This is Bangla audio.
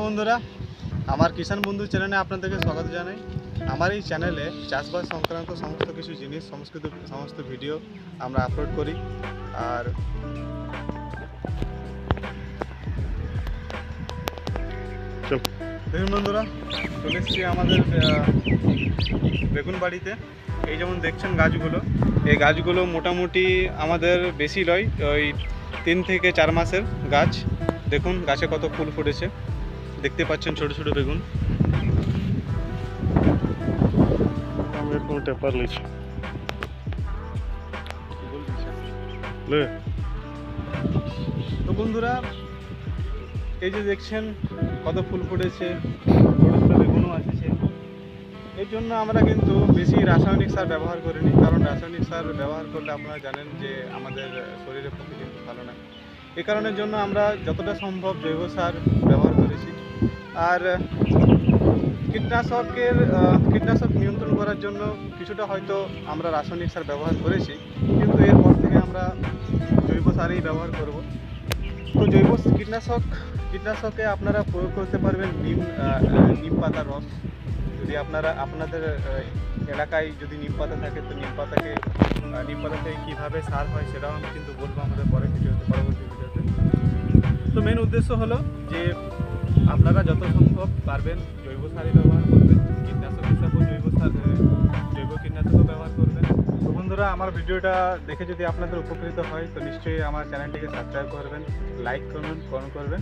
বন্ধুরা, আমার কিষাণ বন্ধু চ্যানেলে আপনাদেরকে স্বাগত জানাই। আমার এই চ্যানেলে চাষবাস সংক্রান্ত সমস্ত কিছু জিনিস, সমস্ত ভিডিও আমরা আপলোড করি। আর দেখুন বন্ধুরা, চলে এসেছি আমাদের বেগুন বাড়িতে। এই যেমন দেখছেন গাছগুলো, এই গাছগুলো মোটামুটি আমাদের বেশি নয়, ওই 3 থেকে 4 মাসের গাছ। দেখুন গাছে কত ফুল ফুটেছে, দেখতে পাচ্ছেন ছোট ছোট বেগুন। তো বন্ধুরা, এই যে দেখছেন কত ফুল ফুটেছে, ছোট ছোট বেগুনও আসছে। এর জন্য আমরা কিন্তু বেশি রাসায়নিক সার ব্যবহার করিনি, কারণ রাসায়নিক সার ব্যবহার করলে আপনারা জানেন যে আমাদের শরীরের পক্ষে কিন্তু ভালো না। এই কারণের জন্য আমরা যতটা সম্ভব জৈব সার ব্যবহার করেছি। আর কীটনাশক নিয়ন্ত্রণ করার জন্য কিছুটা হয়তো আমরা রাসায়নিক সার ব্যবহার করেছি, কিন্তু এরপর থেকে আমরা জৈব সারই ব্যবহার করব। তো জৈব কীটনাশকে আপনারা প্রয়োগ করতে পারবেন নিম পাতার রস। যদি আপনাদের এলাকায় যদি নিম পাতা থাকে, তো নিম পাতাতে কীভাবে সার হয় সেটাও আমি কিন্তু বলবো আমাদের পরবর্তী ভিডিওতে। তো মেন উদ্দেশ্য হলো যে আপনারা যত সম্ভব পারবেন জৈব সারই ব্যবহার করবেন, কীটনাশক হিসাবেও জৈব কীটনাশকও ব্যবহার করবেন। তো বন্ধুরা, আমার ভিডিওটা দেখে যদি আপনাদের উপকৃত হয়, তো নিশ্চয়ই আমার চ্যানেলটিকে সাবস্ক্রাইব করবেন, লাইক করবেন, কমেন্ট করবেন।